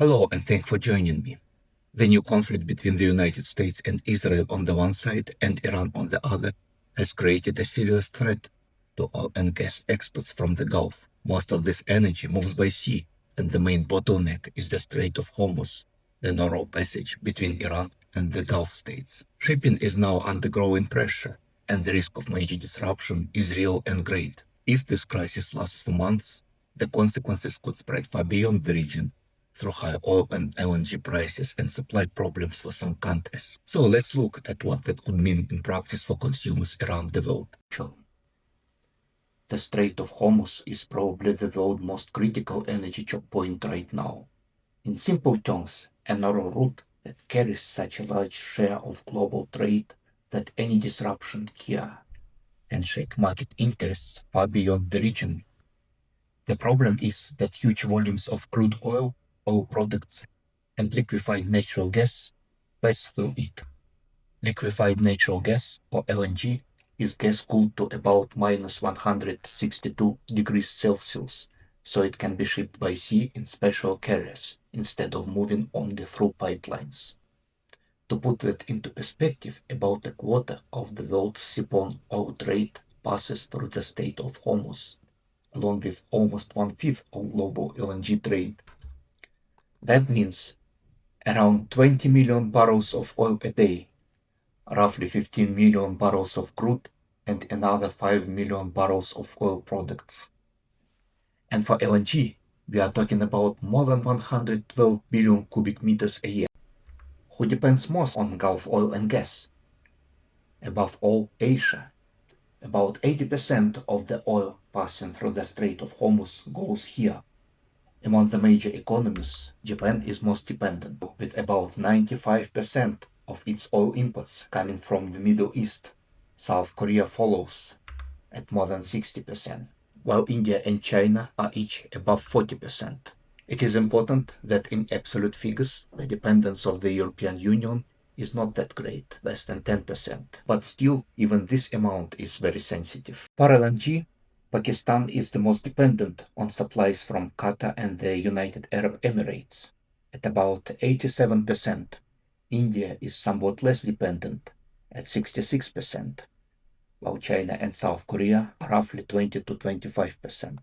Hello, and thanks for joining me. The new conflict between the United States and Israel on the one side and Iran on the other has created a serious threat to oil and gas exports from the Gulf. Most of this energy moves by sea, and the main bottleneck is the Strait of Hormuz, the narrow passage between Iran and the Gulf states. Shipping is now under growing pressure, and the risk of major disruption is real and great. If this crisis lasts for months, the consequences could spread far beyond the region through high oil and LNG prices and supply problems for some countries. So let's look at what that could mean in practice for consumers around the world. Sure. The Strait of Hormuz is probably the world's most critical energy choke point right now. In simple terms, a narrow route that carries such a large share of global trade that any disruption here can shake market interests far beyond the region. The problem is that huge volumes of crude oil products, and liquefied natural gas pass through it. Liquefied natural gas, or LNG, is gas cooled to about minus 162 degrees Celsius, so it can be shipped by sea in special carriers instead of moving only through pipelines. To put that into perspective, about a quarter of the world's seaborne oil trade passes through the Strait of Hormuz, along with almost one-fifth of global LNG trade. That means around 20 million barrels of oil a day, roughly 15 million barrels of crude, and another 5 million barrels of oil products. And for LNG, we are talking about more than 112 billion cubic meters a year. Who depends most on Gulf oil and gas? Above all, Asia. About 80% of the oil passing through the Strait of Hormuz goes here. Among the major economies, Japan is most dependent, with about 95% of its oil imports coming from the Middle East. South Korea follows at more than 60%, while India and China are each above 40%. It is important that in absolute figures, the dependence of the European Union is not that great, less than 10%. But still, even this amount is very sensitive. For LNG, Pakistan is the most dependent on supplies from Qatar and the United Arab Emirates, at about 87%. India is somewhat less dependent, at 66%, while China and South Korea are roughly 20 to 25%.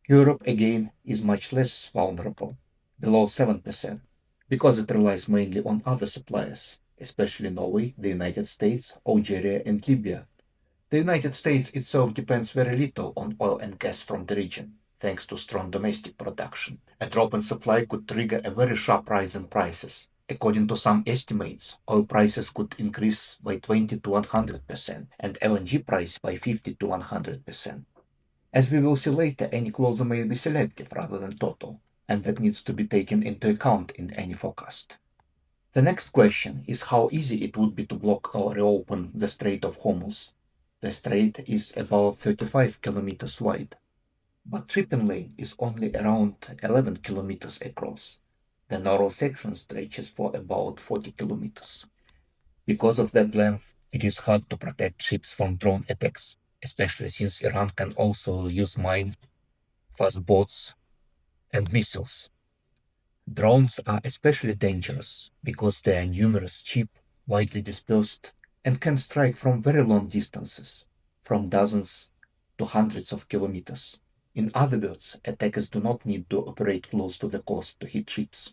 Europe, again, is much less vulnerable, below 7%, because it relies mainly on other suppliers, especially Norway, the United States, Algeria, and Libya. The United States itself depends very little on oil and gas from the region, thanks to strong domestic production. A drop in supply could trigger a very sharp rise in prices. According to some estimates, oil prices could increase by 20 to 100%, and LNG price by 50 to 100%. As we will see later, any closure may be selective rather than total, and that needs to be taken into account in any forecast. The next question is how easy it would be to block or reopen the Strait of Hormuz. The strait is about 35 kilometers wide, but shipping lane is only around 11 kilometers across. The narrow section stretches for about 40 kilometers. Because of that length, it is hard to protect ships from drone attacks, especially since Iran can also use mines, fast boats, and missiles. Drones are especially dangerous because they are numerous, cheap, widely dispersed, and can strike from very long distances, from dozens to hundreds of kilometers. In other words, attackers do not need to operate close to the coast to hit ships.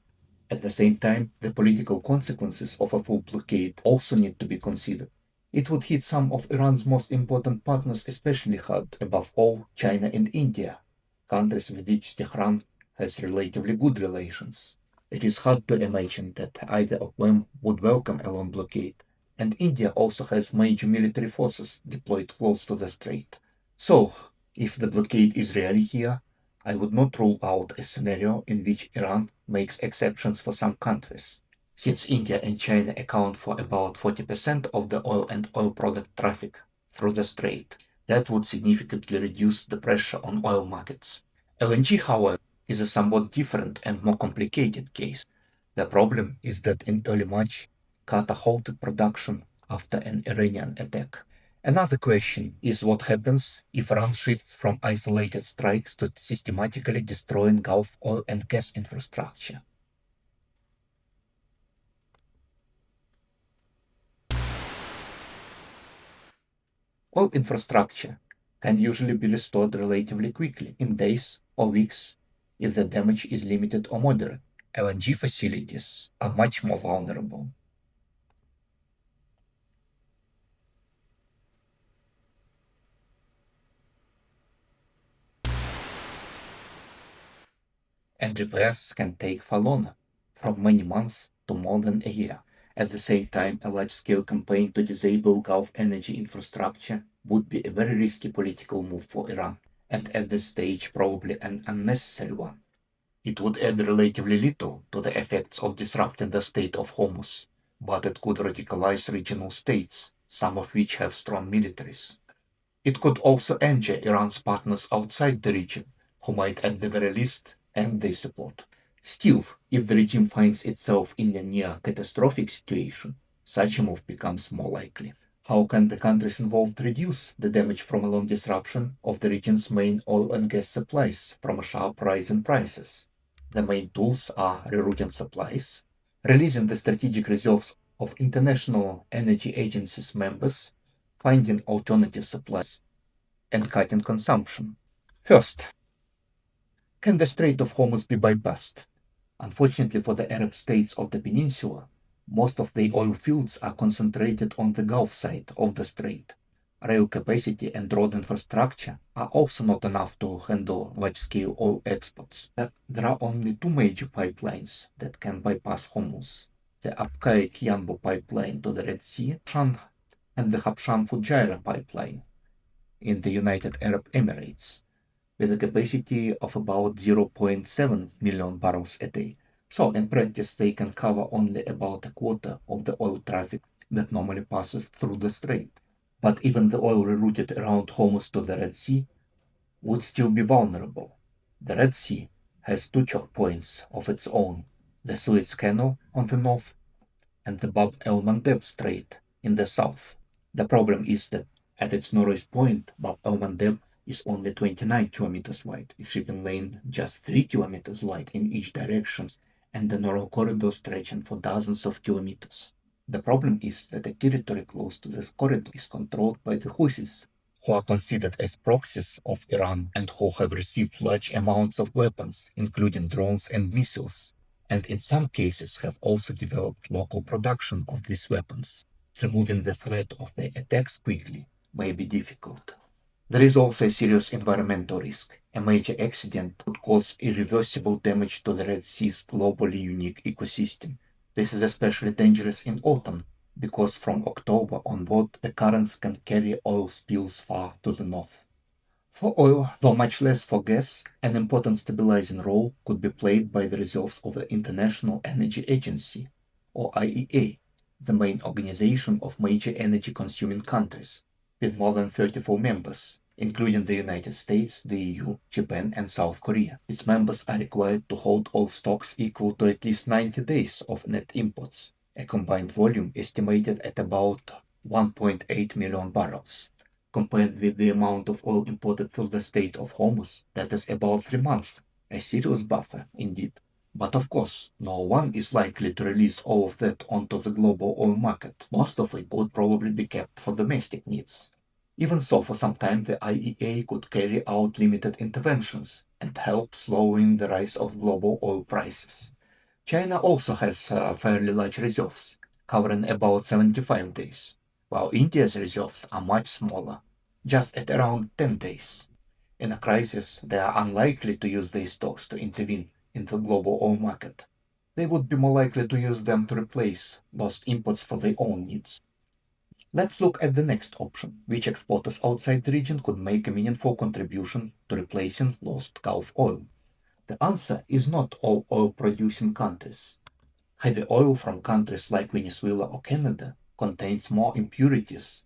At the same time, the political consequences of a full blockade also need to be considered. It would hit some of Iran's most important partners especially hard, above all China and India, countries with which Tehran has relatively good relations. It is hard to imagine that either of them would welcome a long blockade, and India also has major military forces deployed close to the strait. So, if the blockade is really here, I would not rule out a scenario in which Iran makes exceptions for some countries. Since India and China account for about 40% of the oil and oil product traffic through the strait, that would significantly reduce the pressure on oil markets. LNG, however, is a somewhat different and more complicated case. The problem is that in early March, Qatar halted production after an Iranian attack. Another question is what happens if Iran shifts from isolated strikes to systematically destroying Gulf oil and gas infrastructure. Oil infrastructure can usually be restored relatively quickly, in days or weeks, if the damage is limited or moderate. LNG facilities are much more vulnerable. And repairs can take far longer, from many months to more than a year. At the same time, a large-scale campaign to disable Gulf energy infrastructure would be a very risky political move for Iran, and at this stage probably an unnecessary one. It would add relatively little to the effects of disrupting the Strait of Hormuz, but it could radicalize regional states, some of which have strong militaries. It could also injure Iran's partners outside the region, who might at the very least end their support. Still, if the regime finds itself in a near catastrophic situation, such a move becomes more likely. How can the countries involved reduce the damage from a long disruption of the region's main oil and gas supplies from a sharp rise in prices? The main tools are rerouting supplies, releasing the strategic reserves of International Energy Agency's members, finding alternative supplies, and cutting consumption. First, can the Strait of Hormuz be bypassed? Unfortunately for the Arab states of the peninsula, most of the oil fields are concentrated on the Gulf side of the strait. Rail capacity and road infrastructure are also not enough to handle large-scale oil exports. There are only two major pipelines that can bypass Hormuz: the Abqaiq-Yanbu pipeline to the Red Sea, and the Habshan-Fujairah pipeline in the United Arab Emirates, with a capacity of about 0.7 million barrels a day. So, in practice, they can cover only about a quarter of the oil traffic that normally passes through the strait. But even the oil rerouted around Hormuz to the Red Sea would still be vulnerable. The Red Sea has two choke points of its own: the Suez Canal on the north and the Bab el Mandeb Strait in the south. The problem is that at its northern point, Bab el Mandeb is only 29 kilometers wide, a shipping lane just 3 kilometers wide in each direction, and the narrow corridor stretching for dozens of kilometers. The problem is that the territory close to this corridor is controlled by the Houthis, who are considered as proxies of Iran and who have received large amounts of weapons, including drones and missiles, and in some cases have also developed local production of these weapons. Removing the threat of their attacks quickly may be difficult. There is also a serious environmental risk. A major accident could cause irreversible damage to the Red Sea's globally unique ecosystem. This is especially dangerous in autumn, because from October onward the currents can carry oil spills far to the north. For oil, though much less for gas, an important stabilizing role could be played by the reserves of the International Energy Agency, or IEA, the main organization of major energy consuming countries, with more than 34 members, including the United States, the EU, Japan, and South Korea. Its members are required to hold oil stocks equal to at least 90 days of net imports, a combined volume estimated at about 1.8 million barrels. Compared with the amount of oil imported through the Strait of Hormuz, that is about 3 months, a serious buffer indeed. But of course, no one is likely to release all of that onto the global oil market. Most of it would probably be kept for domestic needs. Even so, for some time, the IEA could carry out limited interventions and help slowing the rise of global oil prices. China also has fairly large reserves, covering about 75 days, while India's reserves are much smaller, just at around 10 days. In a crisis, they are unlikely to use these stocks to intervene in the global oil market. They would be more likely to use them to replace lost imports for their own needs. Let's look at the next option: which exporters outside the region could make a meaningful contribution to replacing lost Gulf oil. The answer is not all oil producing countries. Heavy oil from countries like Venezuela or Canada contains more impurities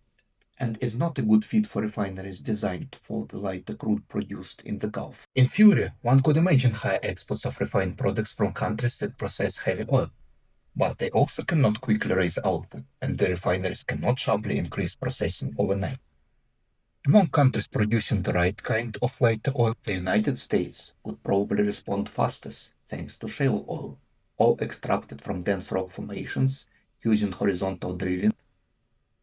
and is not a good fit for refineries designed for the lighter crude produced in the Gulf. In theory, one could imagine higher exports of refined products from countries that process heavy oil, but they also cannot quickly raise output, and the refineries cannot sharply increase processing overnight. Among countries producing the right kind of lighter oil, the United States would probably respond fastest thanks to shale oil extracted from dense rock formations using horizontal drilling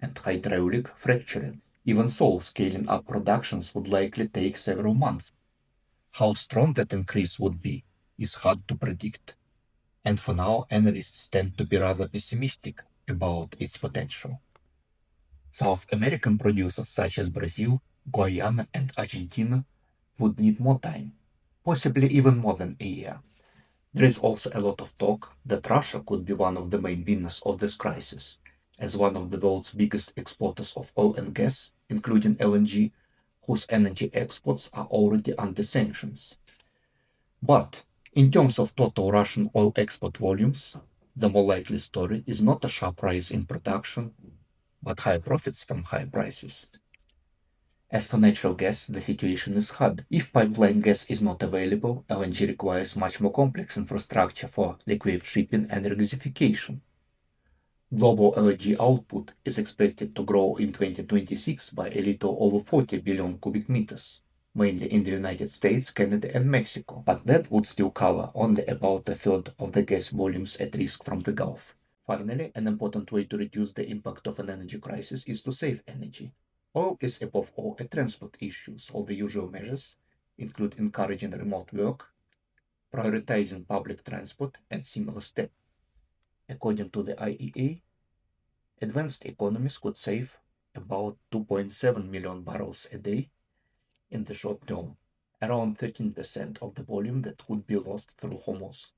and hydraulic fracturing. Even so, scaling up productions would likely take several months. How strong that increase would be is hard to predict, and for now, analysts tend to be rather pessimistic about its potential. South American producers such as Brazil, Guyana, and Argentina would need more time, possibly even more than a year. There is also a lot of talk that Russia could be one of the main winners of this crisis, as one of the world's biggest exporters of oil and gas, including LNG, whose energy exports are already under sanctions. But in terms of total Russian oil export volumes, the more likely story is not a sharp rise in production, but higher profits from higher prices. As for natural gas, the situation is hard. If pipeline gas is not available, LNG requires much more complex infrastructure for liquid shipping and regasification. Global LNG output is expected to grow in 2026 by a little over 40 billion cubic meters, mainly in the United States, Canada, and Mexico, but that would still cover only about a third of the gas volumes at risk from the Gulf. Finally, an important way to reduce the impact of an energy crisis is to save energy. Oil is above all a transport issue, so the usual measures include encouraging remote work, prioritizing public transport, and similar steps. According to the IEA, advanced economies could save about 2.7 million barrels a day in the short term, around 13% of the volume that would be lost through Hormuz.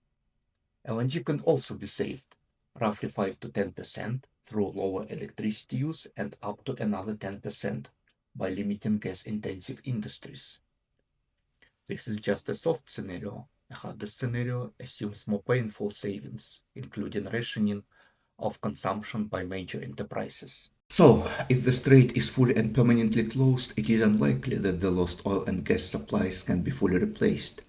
LNG can also be saved, roughly 5 to 10% through lower electricity use and up to another 10% by limiting gas-intensive industries. This is just a soft scenario. A harder scenario assumes more painful savings, including rationing of consumption by major enterprises. So, if the strait is fully and permanently closed, it is unlikely that the lost oil and gas supplies can be fully replaced,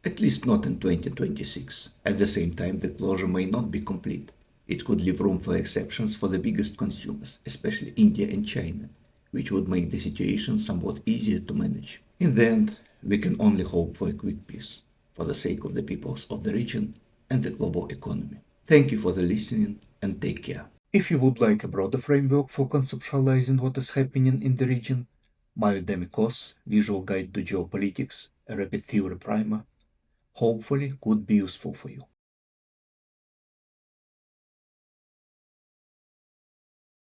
at least not in 2026. At the same time, the closure may not be complete. It could leave room for exceptions for the biggest consumers, especially India and China, which would make the situation somewhat easier to manage. In the end, we can only hope for a quick peace, for the sake of the peoples of the region and the global economy. Thank you for the listening and take care. If you would like a broader framework for conceptualizing what is happening in the region, my Udemy course, Visual Guide to Geopolitics, a Rapid Theory Primer, hopefully could be useful for you.